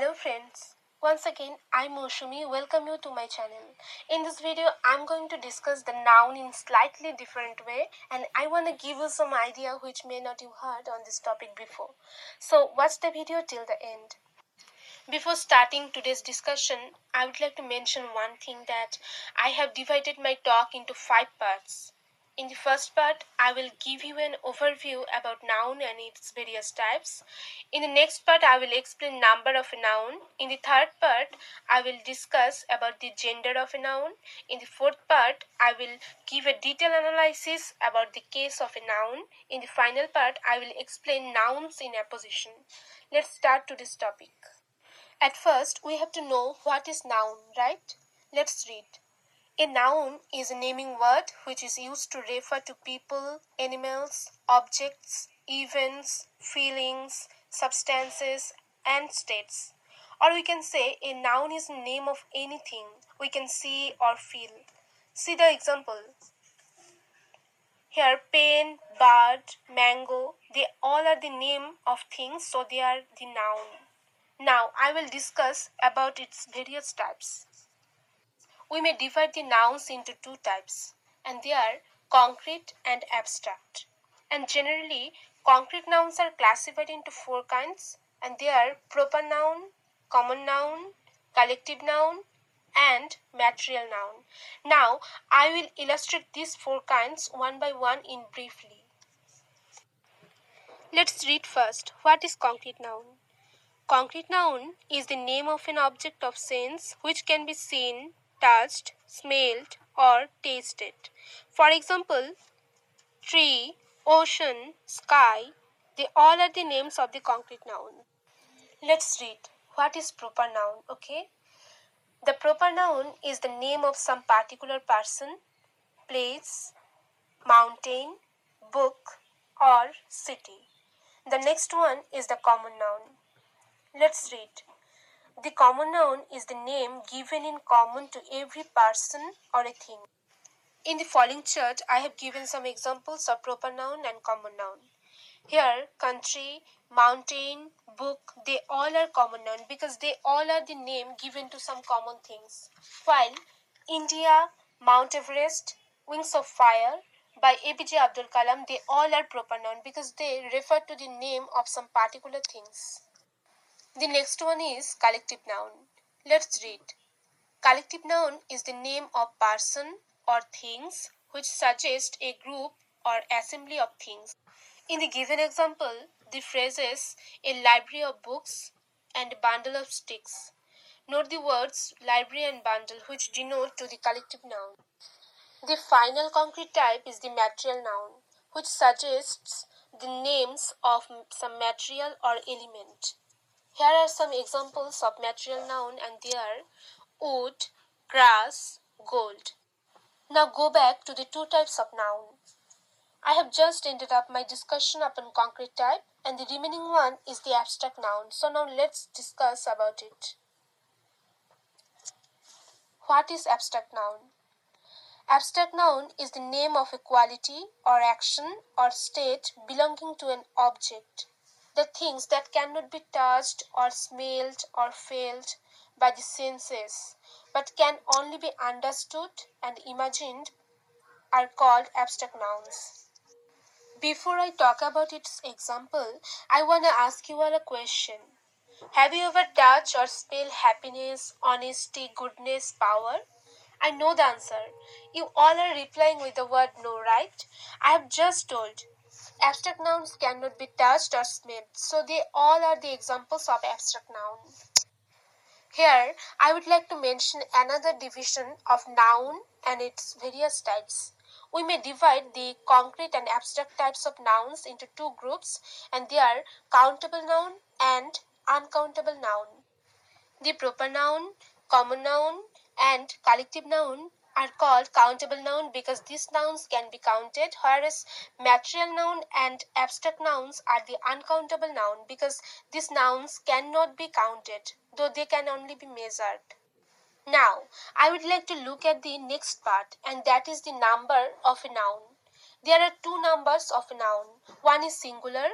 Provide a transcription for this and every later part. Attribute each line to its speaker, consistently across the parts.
Speaker 1: Hello friends, once again I'm Moshumi. Welcome you to my channel. In this video I'm going to discuss the noun in slightly different way, and I want to give you some idea which may not you heard on this topic before. So watch the video till the end. Before starting today's discussion, I would like to mention one thing, that I have divided my talk into 5 parts. In the first part, I will give you an overview about noun and its various types. In the next part, I will explain number of a noun. In the third part, I will discuss about the gender of a noun. In the fourth part, I will give a detailed analysis about the case of a noun. In the final part, I will explain nouns in apposition. Let's start to this topic. At first, we have to know what is noun, right? Let's read. A noun is a naming word which is used to refer to people, animals, objects, events, feelings, substances, and states. Or we can say a noun is a name of anything we can see or feel. See the example. Here, pen, bird, mango, they all are the name of things, so they are the noun. Now, I will discuss about its various types. We may divide the nouns into 2 types, and they are concrete and abstract. And generally, concrete nouns are classified into 4 kinds, and they are proper noun, common noun, collective noun, and material noun. Now, I will illustrate these 4 kinds one by one in briefly. Let's read first. What is concrete noun? Concrete noun is the name of an object of sense which can be seen, touched, smelled, or tasted. For example, tree, ocean, sky, they all are the names of the concrete noun. Let's read. What is proper noun? Okay. The proper noun is the name of some particular person, place, mountain, book, or city. The next one is the common noun. Let's read. The common noun is the name given in common to every person or a thing. In the following chart, I have given some examples of proper noun and common noun. Here, country, mountain, book, they all are common noun because they all are the name given to some common things. While India, Mount Everest, Wings of Fire by APJ Abdul Kalam, they all are proper noun because they refer to the name of some particular things. The next one is collective noun. Let's read. Collective noun is the name of person or things which suggest a group or assembly of things. In the given example, the phrases a library of books and a bundle of sticks. Note the words library and bundle which denote to the collective noun. The final concrete type is the material noun, which suggests the names of some material or element. Here are some examples of material noun, and they are wood, grass, gold. Now go back to the 2 types of noun. I have just ended up my discussion upon concrete type, and the remaining one is the abstract noun. So now let's discuss about it. What is abstract noun? Abstract noun is the name of a quality or action or state belonging to an object. The things that cannot be touched or smelled or felt by the senses but can only be understood and imagined are called abstract nouns. Before I talk about its example, I want to ask you all a question. Have you ever touched or smelled happiness, honesty, goodness, power? I know the answer. You all are replying with the word no, right? I have just told. Abstract nouns cannot be touched or smelled, so they all are the examples of abstract noun. Here, I would like to mention another division of noun and its various types. We may divide the concrete and abstract types of nouns into 2 groups, and they are countable noun and uncountable noun. The proper noun, common noun, and collective noun are called countable noun because these nouns can be counted, whereas material noun and abstract nouns are the uncountable noun because these nouns cannot be counted, though they can only be measured. Now, I would like to look at the next part, and that is the number of a noun. There are 2 numbers of a noun. One is singular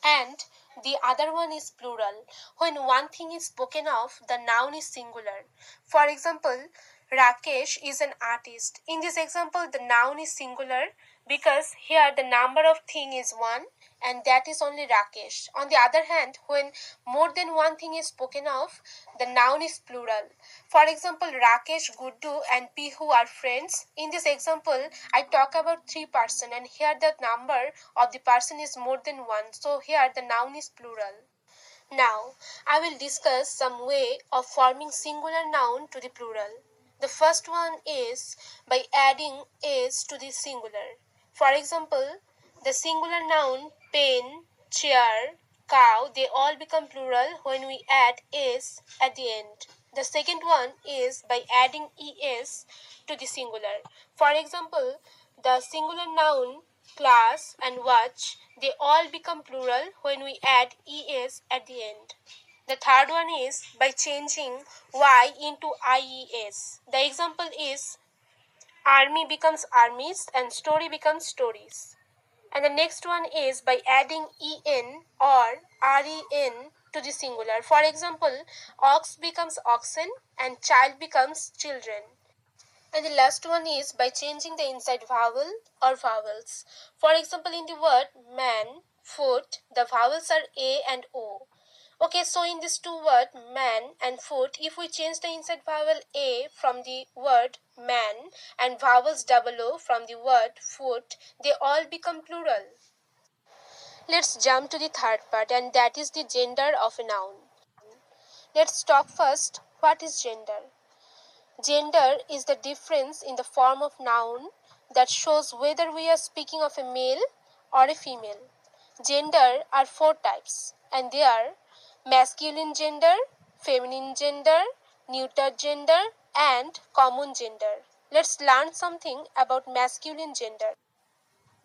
Speaker 1: and The other one is plural. When one thing is spoken of, the noun is singular. For example, Rakesh is an artist. In this example, the noun is singular because here the number of thing is one and that is only Rakesh. On the other hand, when more than one thing is spoken of, the noun is plural. For example, Rakesh, Guddu and Pihu are friends. In this example, I talk about three person and here the number of the person is more than one. So here the noun is plural. Now, I will discuss some way of forming singular noun to the plural. The first one is by adding s to the singular. For example, the singular noun pen, chair, cow, they all become plural when we add s at the end. The second one is by adding es to the singular. For example, the singular noun class and watch, they all become plural when we add es at the end. The third one is by changing y into ies. The example is army becomes armies and story becomes stories. And the next one is by adding en or ren to the singular. For example, ox becomes oxen and child becomes children. And the last one is by changing the inside vowel or vowels. For example, in the word man, foot, the vowels are a and o. Okay, so in these two words, man and foot, if we change the inside vowel a from the word man and vowels double o from the word foot, they all become plural. Let's jump to the third part, and that is the gender of a noun. Let's talk first, what is gender? Gender is the difference in the form of noun that shows whether we are speaking of a male or a female. Gender are four types, and they are masculine gender, feminine gender, neuter gender, and common gender. Let's learn something about masculine gender.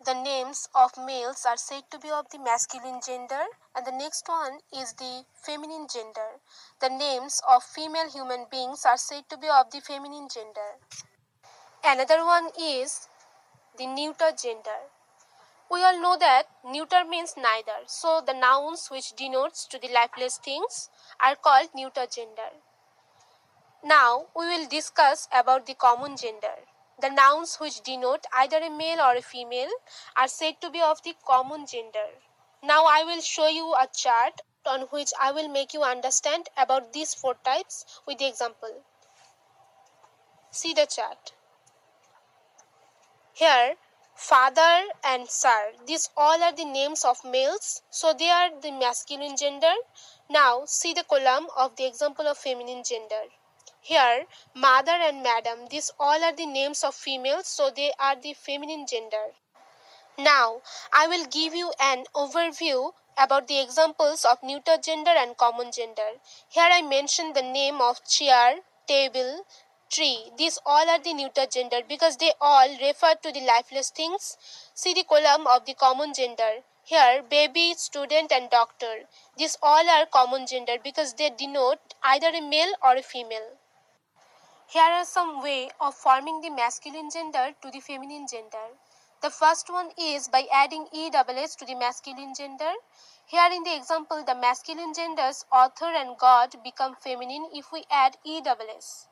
Speaker 1: The names of males are said to be of the masculine gender, and the next one is the feminine gender. The names of female human beings are said to be of the feminine gender. Another one is the neuter gender. We all know that neuter means neither, so the nouns which denotes to the lifeless things are called neuter gender. Now we will discuss about the common gender. The nouns which denote either a male or a female are said to be of the common gender. Now I will show you a chart on which I will make you understand about these four types with the example. See the chart. Here, father and sir, these all are the names of males, so they are the masculine gender. Now see the column of the example of feminine gender. Here, mother and madam, these all are the names of females, so they are the feminine gender. Now, I will give you an overview about the examples of neuter gender and common gender. Here I mention the name of chair, table, tree. These all are the neuter gender because they all refer to the lifeless things. See the column of the common gender. Here, baby, student and doctor. These all are common gender because they denote either a male or a female. Here are some way of forming the masculine gender to the feminine gender. The first one is by adding ESS to the masculine gender. Here in the example, the masculine genders author and God become feminine if we add ESS.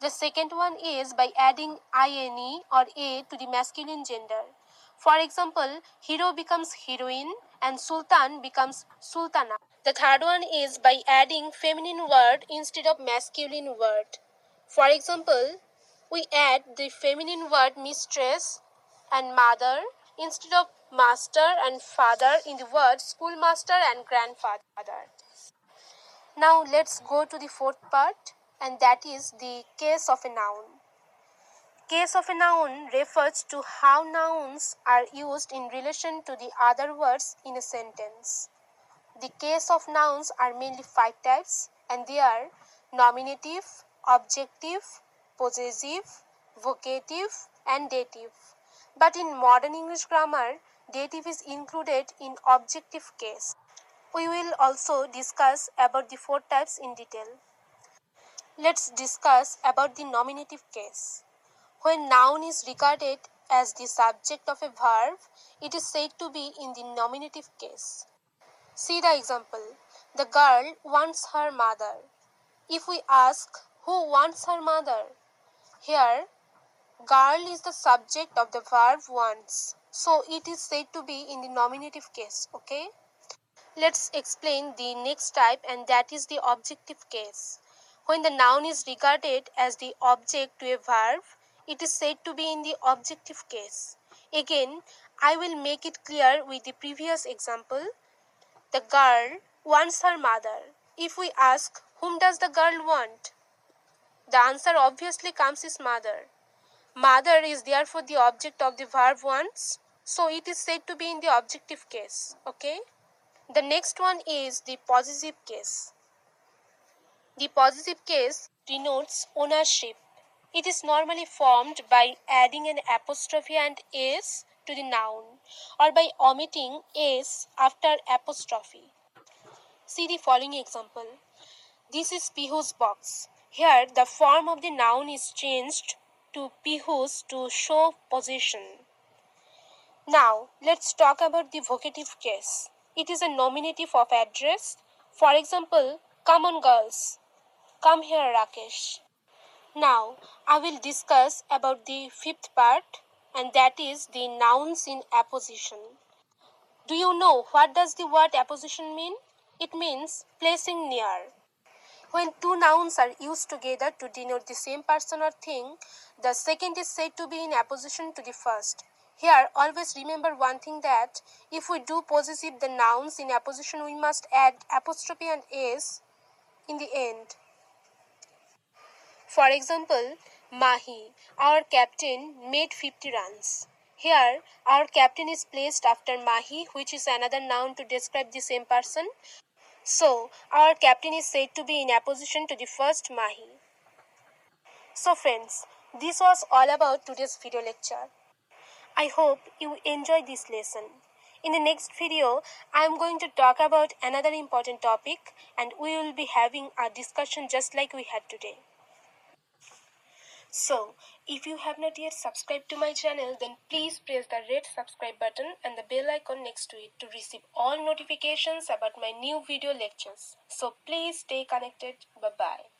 Speaker 1: The second one is by adding INE or A to the masculine gender. For example, hero becomes heroine and sultan becomes sultana. The third one is by adding feminine word instead of masculine word. For example, we add the feminine word mistress and mother instead of master and father in the word schoolmaster and grandfather. Now let's go to the fourth part, and that is the case of a noun. Case of a noun refers to how nouns are used in relation to the other words in a sentence. The case of nouns are mainly five types, and they are nominative, objective, possessive, vocative, and dative. But in modern English grammar, dative is included in objective case. We will also discuss about the four types in detail. Let's discuss about the nominative case. When noun is regarded as the subject of a verb, it is said to be in the nominative case. See the example. The girl wants her mother. If we ask who wants her mother, here girl is the subject of the verb wants, so it is said to be in the nominative case. Okay? Let's explain the next type, and that is the objective case. When the noun is regarded as the object to a verb, it is said to be in the objective case. Again, I will make it clear with the previous example. The girl wants her mother. If we ask, whom does the girl want? The answer obviously comes is mother. Mother is therefore the object of the verb wants, so it is said to be in the objective case. Okay? The next one is the possessive case. The possessive case denotes ownership. It is normally formed by adding an apostrophe and s to the noun, or by omitting s after apostrophe. See the following example. This is Pihu's box. Here the form of the noun is changed to Pihu's to show possession. Now let's talk about the vocative case. It is a nominative of address. For example, come on girls. Come here Rakesh. Now I will discuss about the fifth part, and that is the nouns in apposition. Do you know what does the word apposition mean? It means placing near. When two nouns are used together to denote the same person or thing, the second is said to be in apposition to the first. Here, always remember one thing, that if we do possessive the nouns in apposition, we must add apostrophe and s in the end. For example, Mahi, our captain, made 50 runs. Here, our captain is placed after Mahi, which is another noun to describe the same person. So, our captain is said to be in apposition to the first Mahi. So friends, this was all about today's video lecture. I hope you enjoyed this lesson. In the next video, I am going to talk about another important topic, and we will be having a discussion just like we had today. So, if you have not yet subscribed to my channel, then please press the red subscribe button and the bell icon next to it to receive all notifications about my new video lectures. So please stay connected. Bye-bye.